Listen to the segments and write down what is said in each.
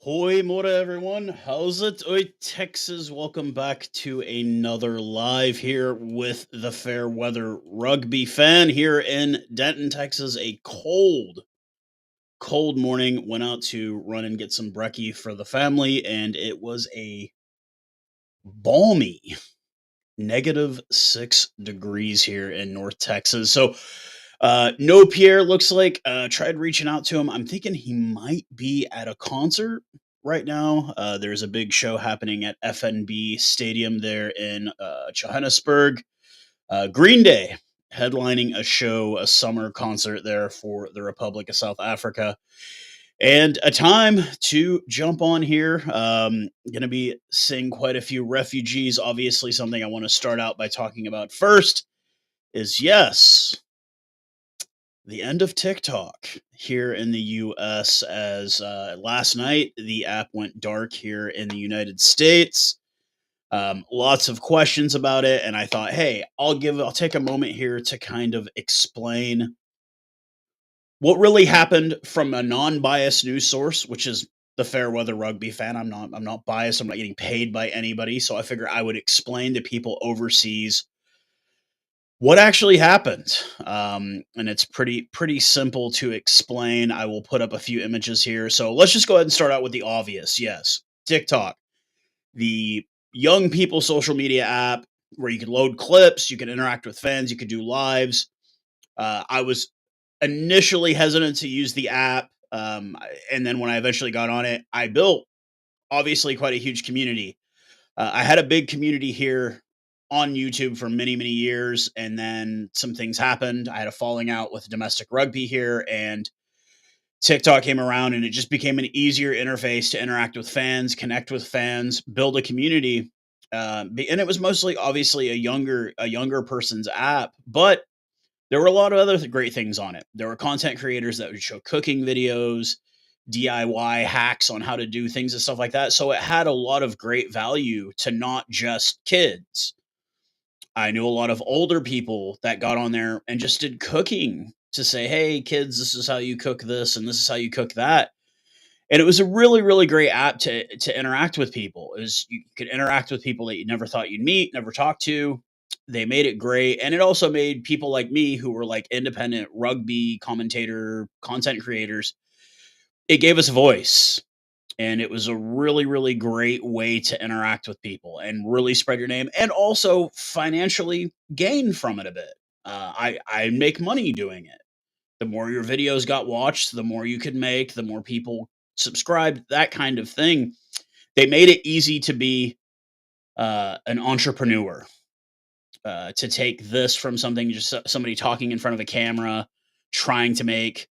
Hoi mora everyone. How's it? Oi Texas. Welcome back to another live here with the fair weather rugby fan here in Denton, Texas. A cold morning. Went out to run and get some brekkie for the family, and it was a balmy -6 degrees here in North Texas. So no Pierre looks like tried reaching out to him. I'm thinking he might be at a concert right now. There's a big show happening at FNB Stadium there in Johannesburg. Green Day headlining a show, a summer concert there for the Republic of South Africa. And a time to jump on here. Going to be seeing quite a few refugees. Obviously, something I want to start out by talking about first is yes, the end of TikTok here in the US, as last night the app went dark here in the United States. Lots of questions about it, and I thought, hey, I'll take a moment here to kind of explain what really happened from a non-biased news source, which is the Fairweather Rugby fan. I'm not biased. I'm not getting paid by anybody, so I figure I would explain to people overseas what actually happened. And it's pretty simple to explain. I will put up a few images here. So let's just go ahead and start out with the obvious. Yes, TikTok, the young people social media app where you can load clips, you can interact with fans, you could do lives. I was initially hesitant to use the app. And then when I eventually got on it, I built obviously quite a huge community. I had a big community here on YouTube for many, many years, and then some things happened. I had a falling out with domestic rugby here, and TikTok came around, and it just became an easier interface to interact with fans, connect with fans, build a community. And it was mostly, obviously, a younger person's app, but there were a lot of other great things on it. There were content creators that would show cooking videos, DIY hacks on how to do things and stuff like that. So it had a lot of great value to not just kids. I knew a lot of older people that got on there and just did cooking to say, "Hey kids, this is how you cook this and this is how you cook that." And it was a really, really great app to interact with people. Is you could interact with people that you never thought you'd meet, never talk to. They made it great, and it also made people like me who were like independent rugby commentator content creators. It gave us a voice, and it was a really, really great way to interact with people and really spread your name, and also financially gain from it a bit. I make money doing it. The more your videos got watched, the more you could make, the more people subscribed, that kind of thing. They made it easy to be an entrepreneur, to take this from something just somebody talking in front of a camera, trying to make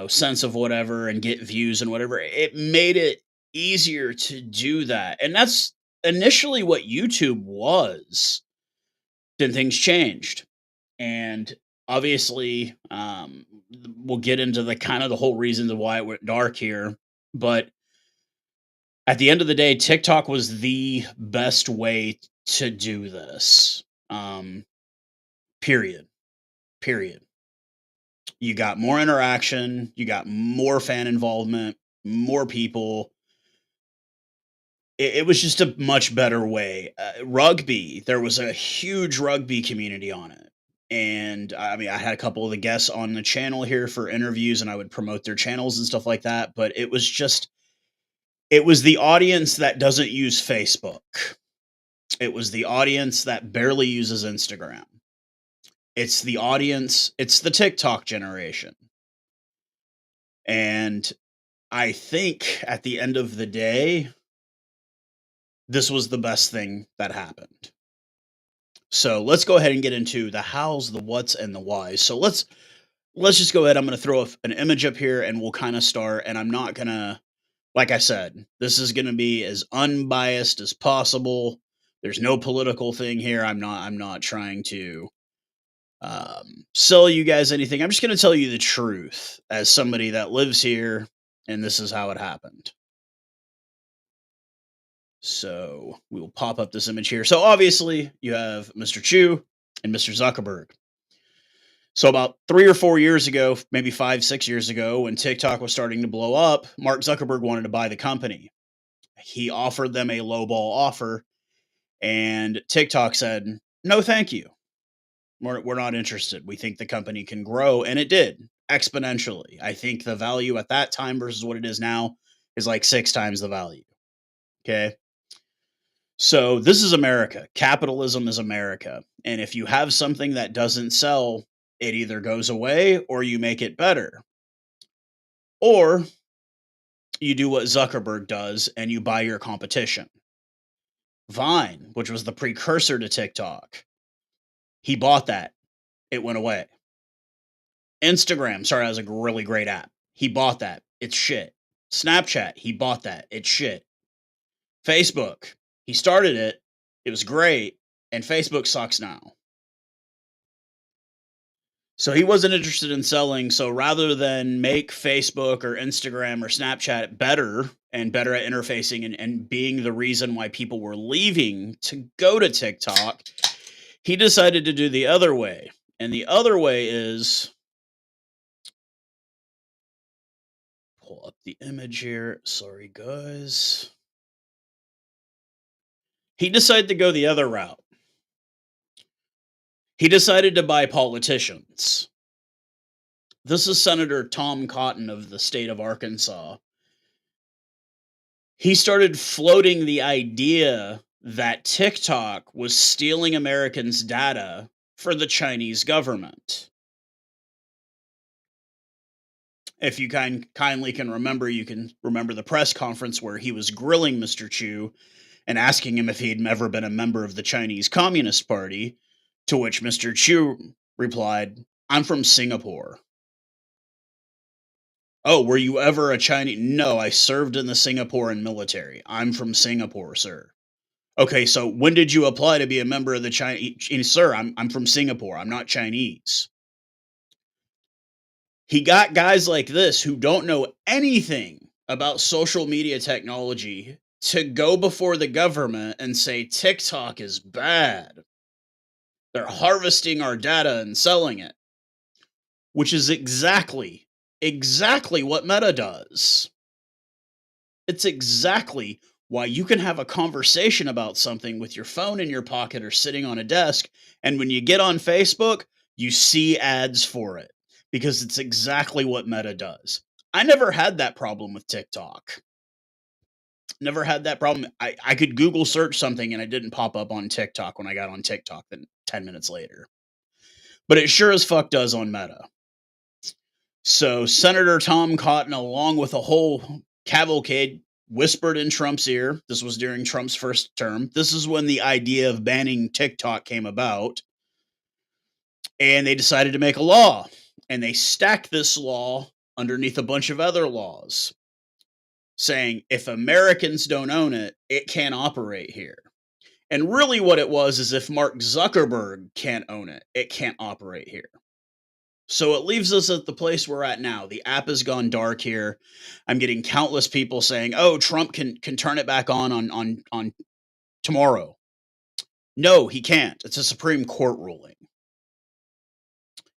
sense of whatever and get views and whatever. It made it easier to do that, and that's initially what YouTube was. Then things changed, and obviously, we'll get into the kind of the whole reasons of why it went dark here. But at the end of the day, TikTok was the best way to do this. Period. Period. You got more interaction, you got more fan involvement, more people. It was just a much better way. Rugby, there was a huge rugby community on it. And I mean, I had a couple of the guests on the channel here for interviews, and I would promote their channels and stuff like that. But it was the audience that doesn't use Facebook. It was the audience that barely uses Instagram. It's the TikTok generation. And I think at the end of the day, this was the best thing that happened. So let's go ahead and get into the hows, the whats, and the whys. So let's just go ahead. I'm going to throw an image up here, and we'll kind of start. And I'm not gonna, like I said, this is going to be as unbiased as possible. There's no political thing here. I'm not trying to sell you guys anything. I'm just going to tell you the truth as somebody that lives here, and this is how it happened. So we will pop up this image here. So obviously you have Mr. Chu and Mr. Zuckerberg. So about 3 or 4 years ago, maybe 5, 6 years ago, when TikTok was starting to blow up, Mark Zuckerberg wanted to buy the company. He offered them a lowball offer, and TikTok said, "No, thank you. We're not interested. We think the company can grow," and it did exponentially. I think the value at that time versus what it is now is like 6 times the value. Okay. So this is America. Capitalism is America. And if you have something that doesn't sell, it either goes away or you make it better. Or you do what Zuckerberg does and you buy your competition. Vine, which was the precursor to TikTok, he bought that. It went away. Instagram, sorry, that was a really great app. He bought that. It's shit. Snapchat, he bought that. It's shit. Facebook, he started it. It was great. And Facebook sucks now. So he wasn't interested in selling. So rather than make Facebook or Instagram or Snapchat better and better at interfacing and being the reason why people were leaving to go to TikTok, he decided to do the other way. And the other way is pull up the image here. Sorry, guys. He decided to go the other route. He decided to buy politicians. This is Senator Tom Cotton of the state of Arkansas. He started floating the idea that TikTok was stealing Americans' data for the Chinese government. If you kindly can remember, you can remember the press conference where he was grilling Mr. Chu and asking him if he'd ever been a member of the Chinese Communist Party, to which Mr. Chu replied, "I'm from Singapore." "Oh, were you ever a Chinese?" "No, I served in the Singaporean military. I'm from Singapore, sir." "Okay, so when did you apply to be a member of the Chinese?" "Sir, I'm from Singapore. I'm not Chinese." He got guys like this who don't know anything about social media technology to go before the government and say TikTok is bad. They're harvesting our data and selling it, which is exactly what Meta does. It's exactly why you can have a conversation about something with your phone in your pocket or sitting on a desk, and when you get on Facebook, you see ads for it because it's exactly what Meta does. I never had that problem with TikTok. Never had that problem. I could Google search something and it didn't pop up on TikTok when I got on TikTok then 10 minutes later. But it sure as fuck does on Meta. So Senator Tom Cotton, along with a whole cavalcade, whispered in Trump's ear. This was during Trump's first term. This is when the idea of banning TikTok came about. And they decided to make a law. And they stacked this law underneath a bunch of other laws, saying if Americans don't own it, it can't operate here. And really, what it was is if Mark Zuckerberg can't own it, it can't operate here. So it leaves us at the place we're at now. The app has gone dark here. I'm getting countless people saying, "Oh, Trump can turn it back on tomorrow." No, he can't. It's a Supreme Court ruling.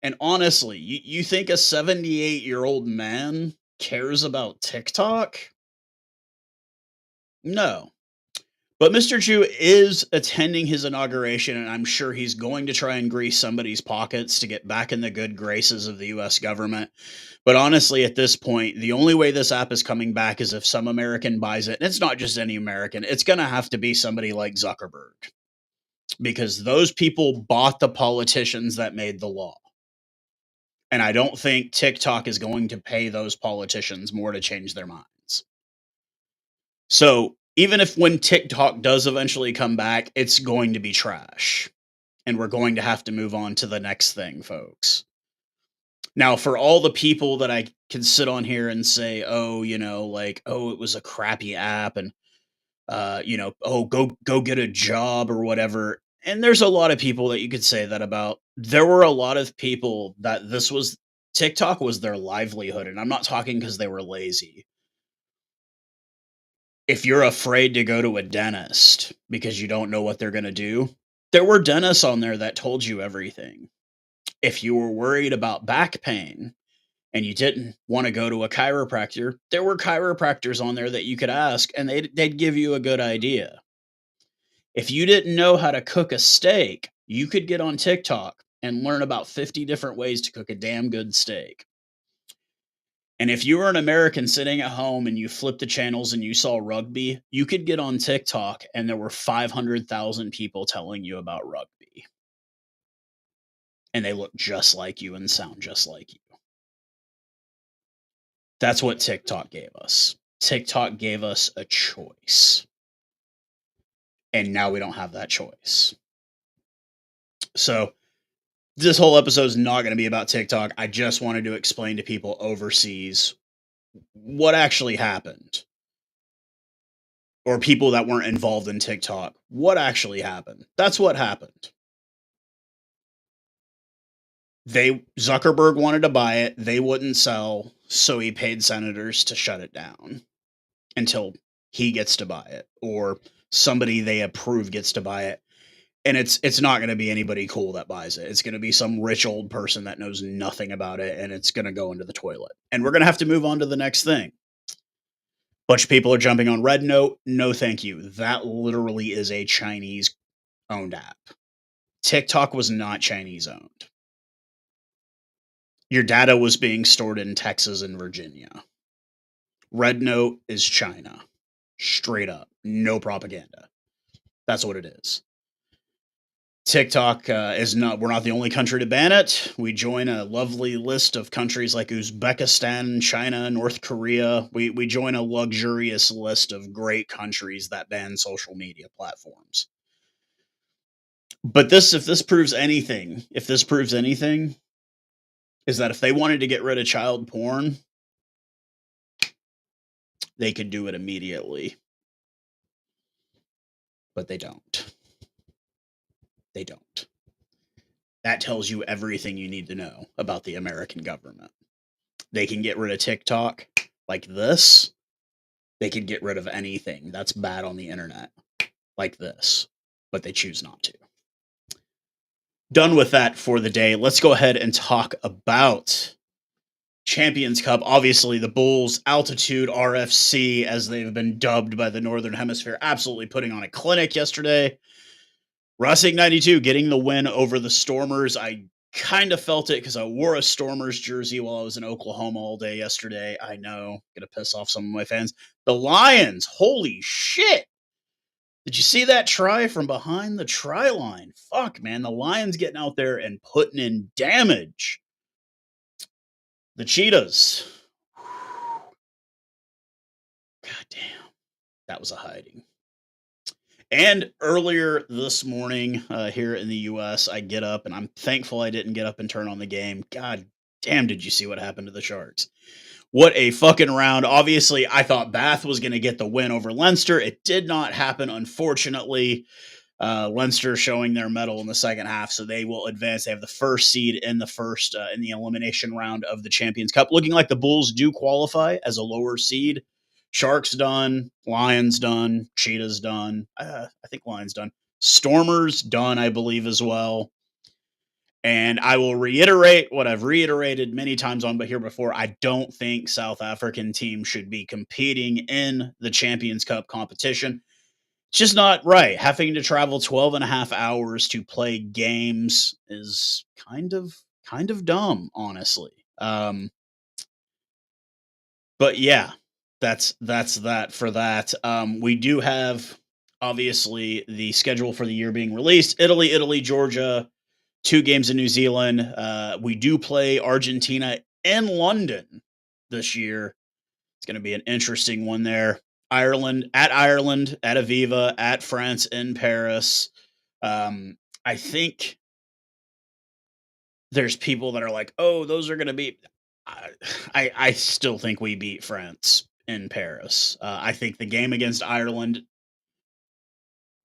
And honestly, you think a 78-year-old man cares about TikTok? No. But Mr. Chu is attending his inauguration, and I'm sure he's going to try and grease somebody's pockets to get back in the good graces of the US government. But honestly, at this point, the only way this app is coming back is if some American buys it. And it's not just any American, it's going to have to be somebody like Zuckerberg because those people bought the politicians that made the law. And I don't think TikTok is going to pay those politicians more to change their minds. So even if when TikTok does eventually come back, it's going to be trash. And we're going to have to move on to the next thing, folks. Now, for all the people that I can sit on here and say, "Oh, like, oh, it was a crappy app and oh, go get a job or whatever." And there's a lot of people that you could say that about. There were a lot of people that this was TikTok was their livelihood, and I'm not talking because they were lazy. If you're afraid to go to a dentist because you don't know what they're going to do, there were dentists on there that told you everything. If you were worried about back pain and you didn't want to go to a chiropractor, there were chiropractors on there that you could ask and they'd give you a good idea. If you didn't know how to cook a steak, you could get on TikTok and learn about 50 different ways to cook a damn good steak. And if you were an American sitting at home and you flipped the channels and you saw rugby, you could get on TikTok and there were 500,000 people telling you about rugby. And they look just like you and sound just like you. That's what TikTok gave us. TikTok gave us a choice. And now we don't have that choice. So this whole episode is not going to be about TikTok. I just wanted to explain to people overseas what actually happened, or people that weren't involved in TikTok. What actually happened? That's what happened. Zuckerberg wanted to buy it. They wouldn't sell, so he paid senators to shut it down until he gets to buy it, or somebody they approve gets to buy it. And it's not going to be anybody cool that buys it. It's going to be some rich old person that knows nothing about it, and it's going to go into the toilet. And we're going to have to move on to the next thing. Bunch of people are jumping on Red Note. No, thank you. That literally is a Chinese owned app. TikTok was not Chinese owned. Your data was being stored in Texas and Virginia. Red Note is China. Straight up. No propaganda. That's what it is. TikTok we're not the only country to ban it. We join a lovely list of countries like Uzbekistan, China, North Korea. We join a luxurious list of great countries that ban social media platforms. But if this proves anything, is that if they wanted to get rid of child porn, they could do it immediately. But they don't. They don't. That tells you everything you need to know about the American government. They can get rid of TikTok like this. They can get rid of anything that's bad on the internet like this, but they choose not to. Done with that for the day. Let's go ahead and talk about Champions Cup. Obviously, the Bulls, Altitude RFC, as they've been dubbed by the Northern Hemisphere, absolutely putting on a clinic yesterday. Racing 92 getting the win over the Stormers. I kind of felt it because I wore a Stormers jersey while I was in Oklahoma all day yesterday. I know, gonna piss off some of my fans. The Lions, holy shit! Did you see that try from behind the try line? Fuck, man, the Lions getting out there and putting in damage. The Cheetahs. God damn, that was a hiding. And earlier this morning here in the U.S., I get up, and I'm thankful I didn't get up and turn on the game. God damn, did you see what happened to the Sharks? What a fucking round. Obviously, I thought Bath was going to get the win over Leinster. It did not happen, unfortunately. Leinster showing their mettle in the second half, so they will advance. They have the first seed in the elimination round of the Champions Cup. Looking like the Bulls do qualify as a lower seed. Sharks done, Lions done, Cheetahs done. I think Lions done. Stormers done, I believe, as well. And I will reiterate what I've reiterated many times on but here before. I don't think South African teams should be competing in the Champions Cup competition. It's just not right. Having to travel 12 and a half hours to play games is kind of dumb, honestly. But yeah, that's that for that. We do have obviously the schedule for the year being released. Italy, Georgia, 2 games in New Zealand. We do play Argentina in London this year. It's going to be an interesting one there. Ireland, at Aviva, at France in Paris. I think there's people that are like, oh, those are going to be. I still think we beat France in Paris. I think the game against Ireland,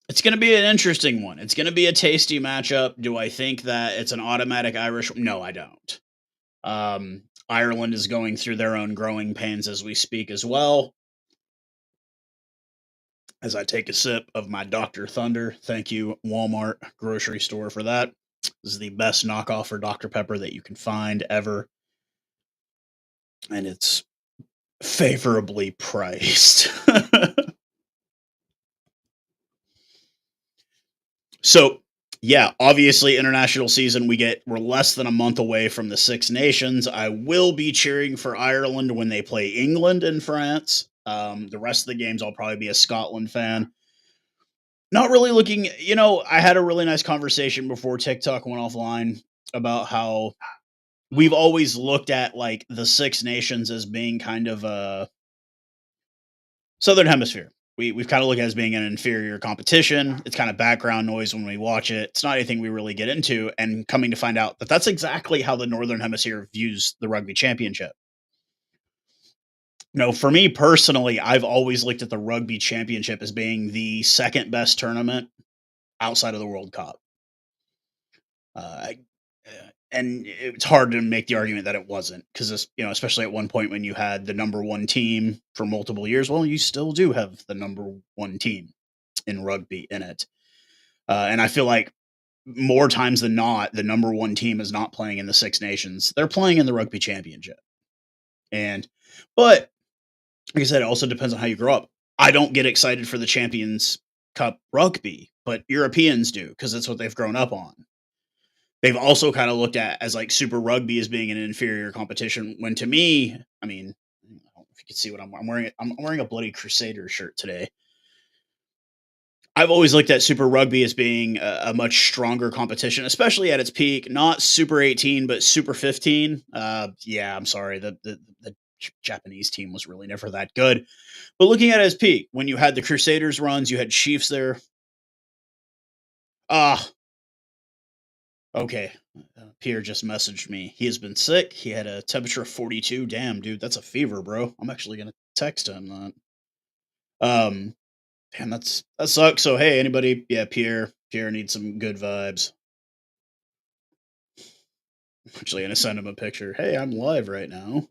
it's going to be an interesting one. It's going to be a tasty matchup. Do I think that it's an automatic Irish? No, I don't. Ireland is going through their own growing pains as we speak as well. As I take a sip of my Dr. Thunder. Thank you, Walmart grocery store, for that. This is the best knockoff for Dr. Pepper that you can find ever, and it's favorably priced. So, yeah, obviously international season we're less than a month away from the Six Nations. I will be cheering for Ireland when they play England and France. The rest of the games I'll probably be a Scotland fan. Not really looking, I had a really nice conversation before TikTok went offline about how we've always looked at like the Six Nations as being kind of a Southern Hemisphere. We've kind of looked at it as being an inferior competition. It's kind of background noise when we watch it. It's not anything we really get into. And coming to find out that that's exactly how the Northern Hemisphere views the Rugby Championship. For me personally, I've always looked at the Rugby Championship as being the second best tournament outside of the World Cup. I, and it's hard to make the argument that it wasn't because, especially at one point when you had the number one team for multiple years, well, you still do have the number one team in rugby in it. And I feel like more times than not, the number one team is not playing in the Six Nations. They're playing in the Rugby Championship. But like I said, it also depends on how you grow up. I don't get excited for the Champions Cup rugby, but Europeans do because that's what they've grown up on. They've also kind of looked at as like Super Rugby as being an inferior competition. When to me, I mean, I don't know if you can see what I'm wearing. I'm wearing a bloody Crusader shirt today. I've always looked at Super Rugby as being a much stronger competition, especially at its peak. Not Super 18, but Super 15. Yeah, I'm sorry. The Japanese team was really never that good. But looking at its peak, when you had the Crusaders runs, you had Chiefs there. Ah, okay. Pierre just messaged me. He has been sick. He had a temperature of 42. Damn, dude, that's a fever, bro. I'm actually gonna text him that. Um, Damn, that sucks. So hey, anybody? Yeah, Pierre needs some good vibes. I'm actually gonna send him a picture. Hey, I'm live right now.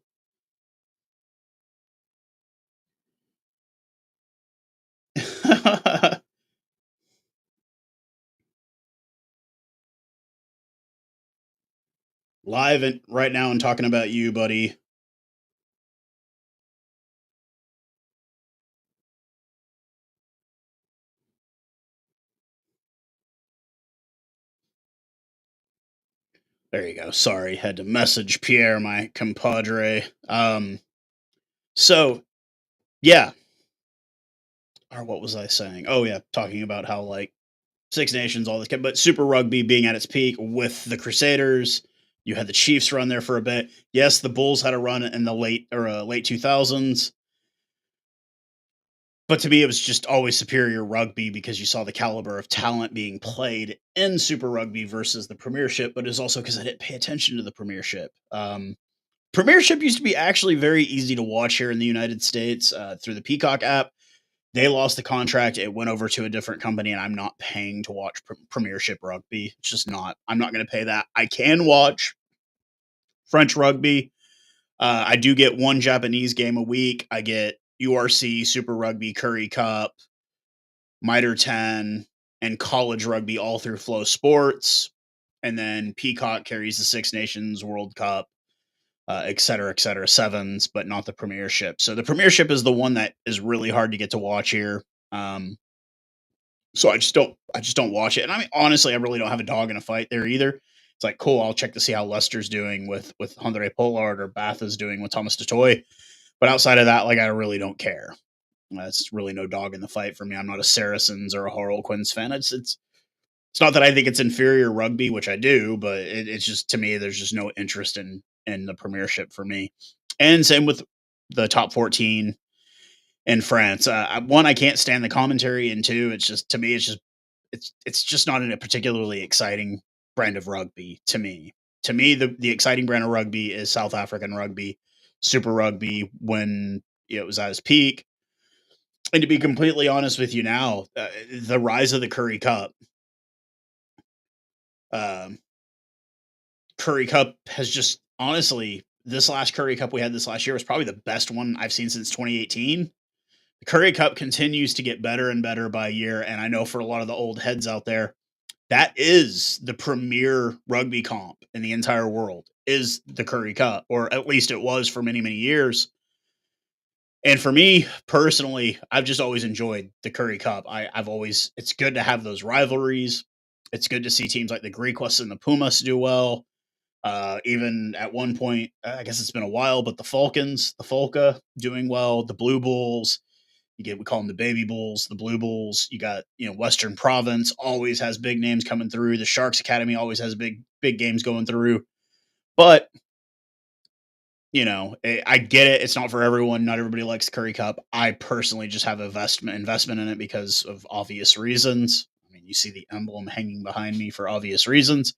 Live and right now and talking about you, buddy. There you go. Sorry, had to message Pierre, my compadre. So yeah, or what was I saying? Oh yeah, talking about how like Six Nations, all this, but Super Rugby being at its peak with the Crusaders. You had the Chiefs run there for a bit. Yes, the Bulls had a run in the late 2000s. But to me, it was just always superior rugby because you saw the caliber of talent being played in Super Rugby versus the Premiership. But it's also because I didn't pay attention to the Premiership. Premiership used to be actually very easy to watch here in the United States through the Peacock app. They lost the contract. It went over to a different company, and I'm not paying to watch Premiership rugby. It's just not. I'm not going to pay that. I can watch French rugby. I do get one Japanese game a week. I get URC, Super Rugby, Curry Cup, Mitre 10, and college rugby all through Flow Sports. And then Peacock carries the Six Nations World Cup, et cetera, sevens, but not the Premiership. So the Premiership is the one that is really hard to get to watch here. So I just don't watch it. And I mean, honestly, I really don't have a dog in a fight there either. It's like, cool, I'll check to see how Leicester's doing with Andre Pollard or Bath is doing with Thomas Dutoy. But outside of that, like, I really don't care. It's really no dog in the fight for me. I'm not a Saracens or a Harlequins fan. It's not that I think it's inferior rugby, which I do, but it's just, to me, there's just no interest in the Premiership for me. And same with the top 14 in France. One, I can't stand the commentary, and two, it's just, to me, it's just not a particularly exciting brand of rugby to me. To me, the exciting brand of rugby is South African rugby, Super Rugby when it was at its peak. And to be completely honest with you now, the rise of the um, Curry Cup has just, honestly, this last Curry Cup we had this last year was probably the best one I've seen since 2018. The Curry Cup continues to get better and better by year, and I know for a lot of the old heads out there, that is the premier rugby comp in the entire world is the Curry Cup, or at least it was for many, many years. And for me personally, I've just always enjoyed the Curry Cup. I've always it's good to have those rivalries. It's good to see teams like the Griquas and the Pumas do well. Even at one point, I guess it's been a while, but the Falcons, the Falca doing well, the Blue Bulls, we call them the Baby Bulls, the Blue Bulls. You got, Western Province always has big names coming through. The Sharks Academy always has big games going through. But I get it. It's not for everyone. Not everybody likes Curry Cup. I personally just have investment in it because of obvious reasons. I mean, you see the emblem hanging behind me for obvious reasons.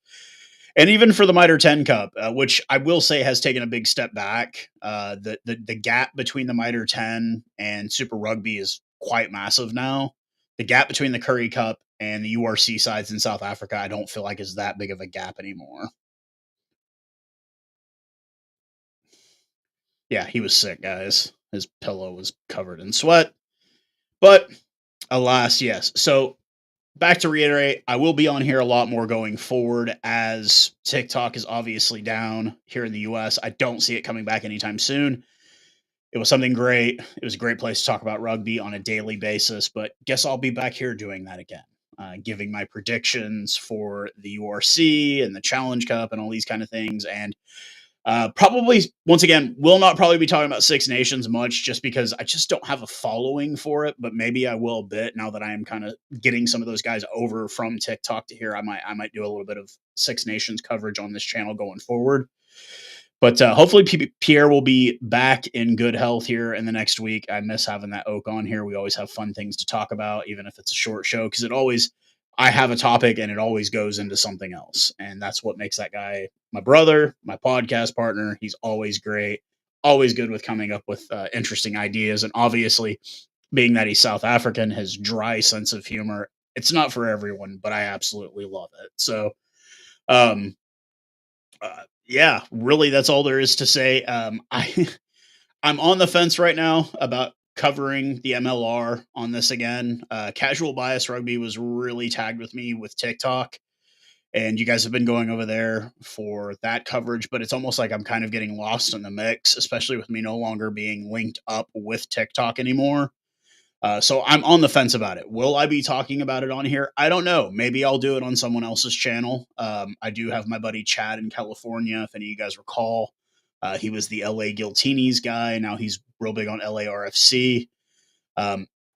And even for the Mitre 10 Cup, which I will say has taken a big step back, the gap between the Mitre 10 and Super Rugby is quite massive now. The gap between the Curry Cup and the URC sides in South Africa, I don't feel like is that big of a gap anymore. Yeah, he was sick, guys. His pillow was covered in sweat. But alas, yes. So back to reiterate, I will be on here a lot more going forward as TikTok is obviously down here in the US. I don't see it coming back anytime soon. It was something great. It was a great place to talk about rugby on a daily basis, but guess I'll be back here doing that again, giving my predictions for the URC and the Challenge Cup and all these kind of things. And probably once again, will not probably be talking about Six Nations much just because I just don't have a following for it, but maybe I will a bit now that I am kind of getting some of those guys over from TikTok to here. I might do a little bit of Six Nations coverage on this channel going forward. But hopefully Pierre will be back in good health here in the next week. I miss having that oak on here. We always have fun things to talk about, even if it's a short show, because I have a topic and it always goes into something else. And that's what makes that guy my brother, my podcast partner. He's always great, always good with coming up with interesting ideas. And obviously, being that he's South African, his dry sense of humor, it's not for everyone, but I absolutely love it. So, um, yeah, really, that's all there is to say. I'm on the fence right now about covering the MLR on this again. Casual Bias Rugby was really tagged with me with TikTok, and you guys have been going over there for that coverage, but it's almost like I'm kind of getting lost in the mix, especially with me no longer being linked up with TikTok anymore. So I'm on the fence about it. Will I be talking about it on here? I don't know. Maybe I'll do it on someone else's channel. I do have my buddy Chad in California. If any of you guys recall, he was the LA Guiltinis guy. Now he's real big on LARFC.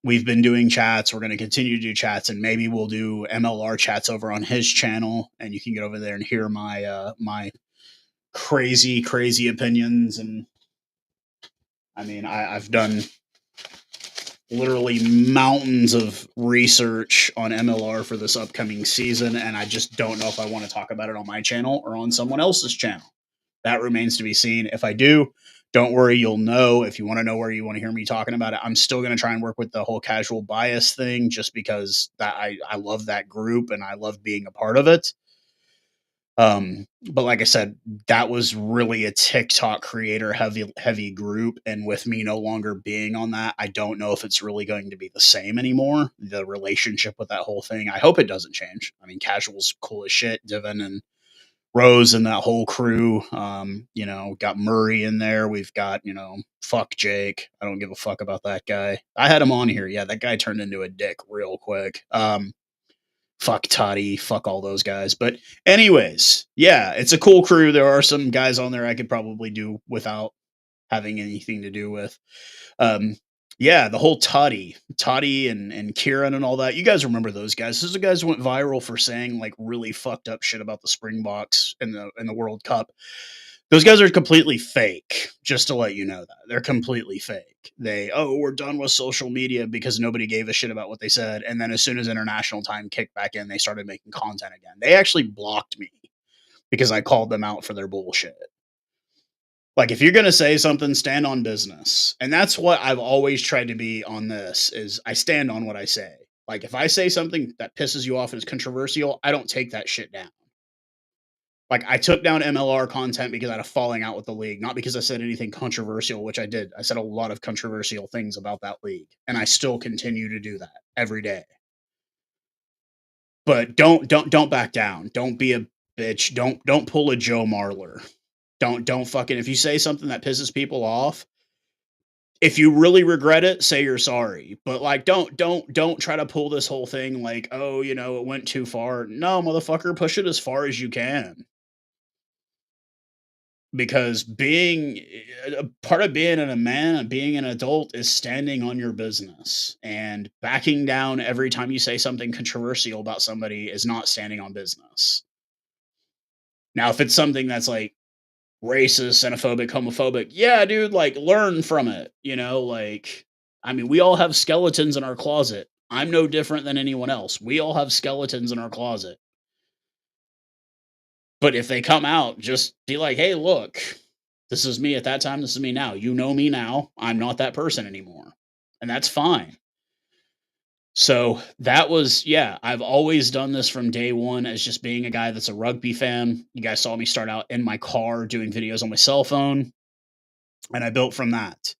We've been doing chats. We're going to continue to do chats, and maybe we'll do MLR chats over on his channel, and you can get over there and hear my crazy, crazy opinions. And I mean, I've done literally mountains of research on MLR for this upcoming season, and I just don't know if I want to talk about it on my channel or on someone else's channel. That remains to be seen. If I do, don't worry, you'll know. If you want to know where you want to hear me talking about it, I'm still going to try and work with the whole casual bias thing just because that I love that group and I love being a part of it. But like I said, that was really a TikTok creator heavy group, and with me no longer being on that, I don't know if it's really going to be the same anymore. The relationship with that whole thing, I hope it doesn't change. I mean, casual's cool as shit. Divin and Rose and that whole crew. Got Murray in there. We've got, fuck Jake. I don't give a fuck about that guy. I had him on here. Yeah, that guy turned into a dick real quick. Fuck Toddy, fuck all those guys. But anyways, yeah, it's a cool crew. There are some guys on there I could probably do without having anything to do with. Um, yeah, the whole Toddy and Kieran and all that. You guys remember those guys? Those guys went viral for saying like really fucked up shit about the Springboks in the World Cup. Those guys are completely fake, just to let you know that. They're completely fake. We're done with social media because nobody gave a shit about what they said. And then as soon as international time kicked back in, they started making content again. They actually blocked me because I called them out for their bullshit. Like if you're going to say something, stand on business. And that's what I've always tried to be on this is I stand on what I say. Like if I say something that pisses you off and is controversial, I don't take that shit down. Like I took down MLR content because I had a falling out with the league, not because I said anything controversial, which I did. I said a lot of controversial things about that league, and I still continue to do that every day. But don't back down. Don't be a bitch. Don't pull a Joe Marler. Don't fucking if you say something that pisses people off, if you really regret it, say you're sorry. But like don't try to pull this whole thing like, "Oh, it went too far." No, motherfucker, push it as far as you can. Because being a part of being a man and being an adult is standing on your business, and backing down every time you say something controversial about somebody is not standing on business. Now, if it's something that's like racist, xenophobic, homophobic, yeah, dude, like learn from it, like I mean, we all have skeletons in our closet. I'm no different than anyone else. We all have skeletons in our closet. But if they come out, just be like, "Hey, look, this is me at that time, this is me now. You know me now. I'm not that person anymore." And that's fine. So, that was yeah, I've always done this from day 1 as just being a guy that's a rugby fan. You guys saw me start out in my car doing videos on my cell phone, and I built from that.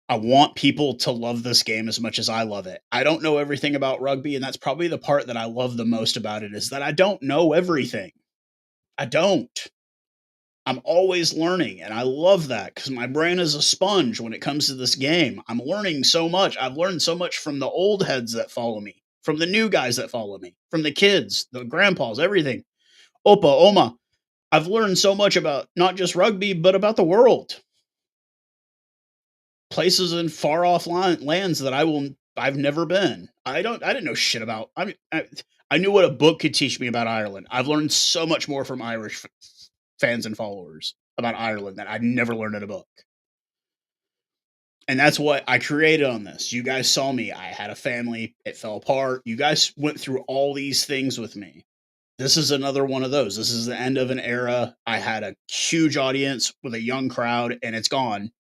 I want people to love this game as much as I love it. I don't know everything about rugby, and that's probably the part that I love the most about it is that I don't know everything. I don't. I'm always learning, and I love that because my brain is a sponge when it comes to this game. I'm learning so much. I've learned so much from the old heads that follow me, from the new guys that follow me, from the kids, the grandpas, everything. Opa, Oma. I've learned so much about not just rugby, but about the world. Places in far off lands that I've never been. I didn't know shit about. I knew what a book could teach me about Ireland. I've learned so much more from Irish fans and followers about Ireland that I'd never learned in a book. And that's what I created on this. You guys saw me. I had a family. It fell apart. You guys went through all these things with me. This is another one of those. This is the end of an era. I had a huge audience with a young crowd, and it's gone.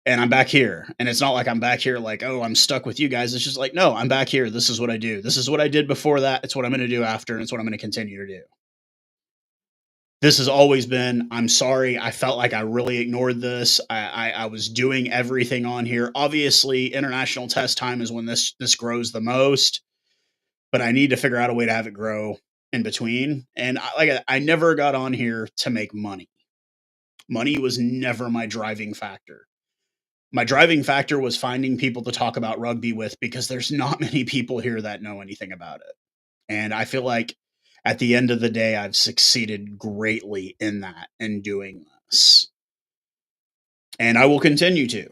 And I'm back here. And it's not like I'm back here like, oh, I'm stuck with you guys. It's just like, no, I'm back here. This is what I do. This is what I did before that. It's what I'm going to do after, and it's what I'm going to continue to do. This has always been, I'm sorry. I felt like I really ignored this. I was doing everything on here. Obviously, international test time is when this grows the most, but I need to figure out a way to have it grow in between. And I never got on here to make money. Money was never my driving factor. My driving factor was finding people to talk about rugby with because there's not many people here that know anything about it. And I feel like at the end of the day, I've succeeded greatly in that and doing this. And I will continue to.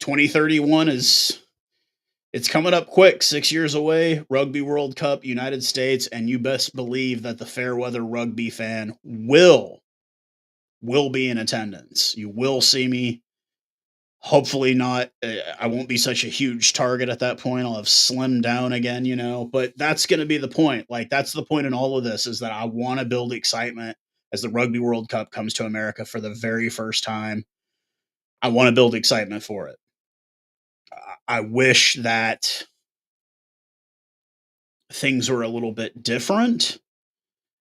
2031 is it's coming up quick, 6 years away. Rugby World Cup, United States, and you best believe that the Fairweather rugby fan will be in attendance. You will see me. Hopefully not. I won't be such a huge target at that point. I'll have slimmed down again, but that's going to be the point. Like, that's the point in all of this is that I want to build excitement as the Rugby World Cup comes to America for the very first time. I want to build excitement for it. I wish that things were a little bit different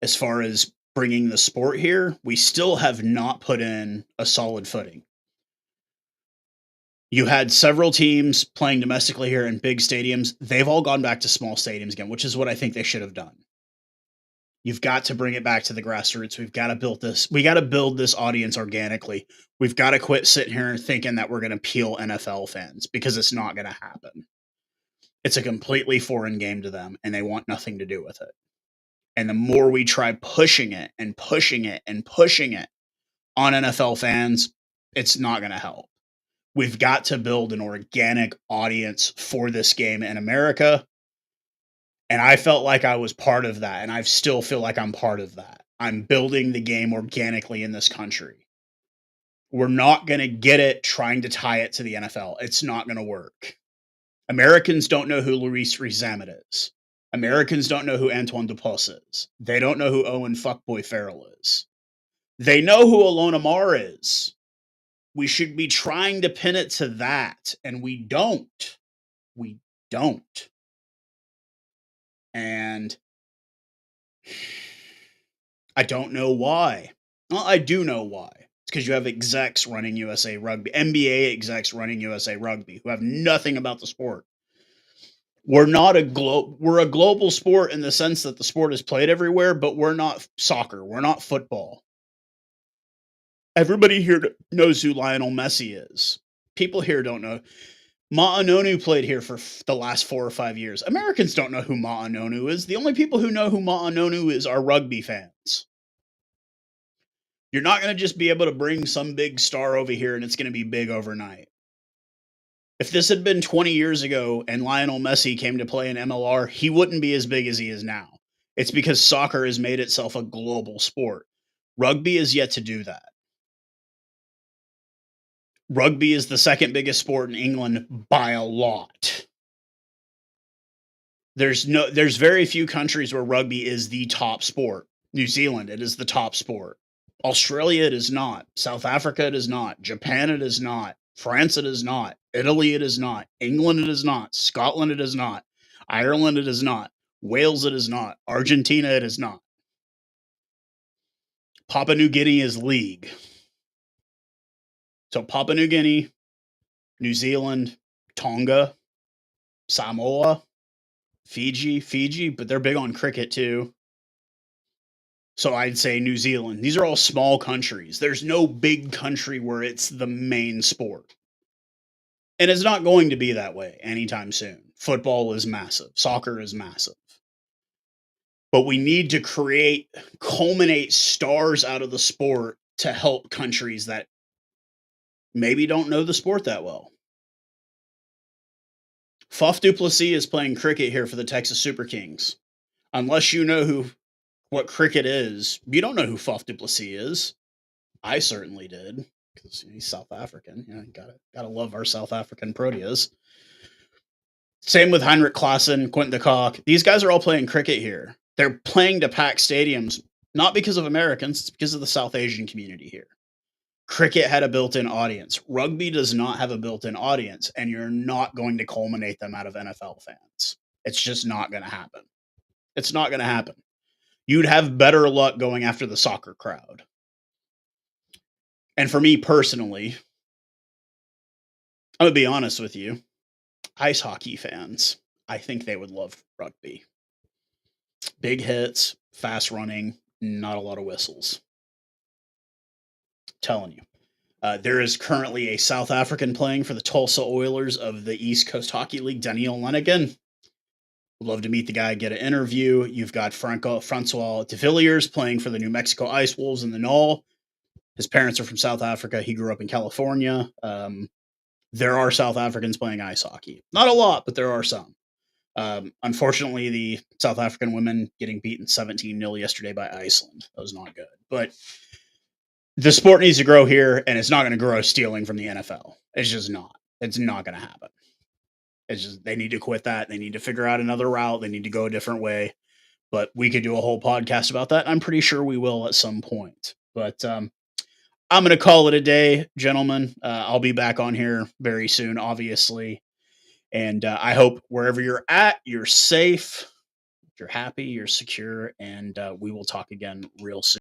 as far as bringing the sport here. We still have not put in a solid footing. You had several teams playing domestically here in big stadiums. They've all gone back to small stadiums again, which is what I think they should have done. You've got to bring it back to the grassroots. We've got to build this. We got to build this audience organically. We've got to quit sitting here thinking that we're going to peel NFL fans because it's not going to happen. It's a completely foreign game to them, and they want nothing to do with it. And the more we try pushing it and pushing it and pushing it on NFL fans, it's not going to help. We've got to build an organic audience for this game in America. And I felt like I was part of that. And I still feel like I'm part of that. I'm building the game organically in this country. We're not going to get it trying to tie it to the NFL. It's not going to work. Americans don't know who Luis Rezamet is. Americans don't know who Antoine Dupos is. They don't know who Owen Fuckboy Farrell is. They know who Alona Mar is. We should be trying to pin it to that, and we don't. We don't. And I don't know why. Well, I do know why. It's because you have execs running USA Rugby, NBA execs running USA Rugby, who have nothing about the sport. we're a global sport in the sense that the sport is played everywhere, but we're not soccer. We're not football. Everybody here knows who Lionel Messi is. People here don't know. Ma'anonu played here for the last 4 or 5 years. Americans don't know who Ma'anonu is. The only people who know who Ma'anonu is are rugby fans. You're not going to just be able to bring some big star over here and it's going to be big overnight. If this had been 20 years ago and Lionel Messi came to play in MLR, he wouldn't be as big as he is now. It's because soccer has made itself a global sport. Rugby is yet to do that. Rugby is the second biggest sport in England by a lot. There's very few countries where rugby is the top sport. New Zealand, it is the top sport. Australia, it is not. South Africa, it is not. Japan, it is not. France, it is not. Italy, it is not. England, it is not. Scotland, it is not. Ireland, it is not. Wales, it is not. Argentina, it is not. Papua New Guinea is league. So Papua New Guinea, New Zealand, Tonga, Samoa, Fiji, but they're big on cricket too. So I'd say New Zealand. These are all small countries. There's no big country where it's the main sport. And it's not going to be that way anytime soon. Football is massive. Soccer is massive. But we need to culminate stars out of the sport to help countries that maybe don't know the sport that well. Faf du Plessis is playing cricket here for the Texas Super Kings. Unless you know what cricket is, you don't know who Faf du Plessis is. I certainly did, because he's South African. Gotta love our South African Proteas. Same with Heinrich Klaassen, Quentin de Kock. These guys are all playing cricket here. They're playing to pack stadiums, not because of Americans, it's because of the South Asian community here. Cricket had a built-in audience. Rugby does not have a built-in audience, and you're not going to culminate them out of NFL fans. It's just not going to happen. It's not going to happen. You'd have better luck going after the soccer crowd. And for me personally, I'm going to be honest with you, ice hockey fans, I think they would love rugby. Big hits, fast running, not a lot of whistles. Telling you. There is currently a South African playing for the Tulsa Oilers of the East Coast Hockey League, Daniel Lenigan. Would love to meet the guy, get an interview. You've got Francois de Villiers playing for the New Mexico Ice Wolves in the Null. His parents are from South Africa. He grew up in California. There are South Africans playing ice hockey. Not a lot, but there are some. Unfortunately, the South African women getting beaten 17-0 yesterday by Iceland. That was not good. But the sport needs to grow here, and it's not going to grow stealing from the NFL. It's just not. It's not going to happen. It's just they need to quit that. They need to figure out another route. They need to go a different way. But we could do a whole podcast about that. I'm pretty sure we will at some point. But I'm going to call it a day, gentlemen. I'll be back on here very soon, obviously. And I hope wherever you're at, you're safe, you're happy, you're secure, and we will talk again real soon.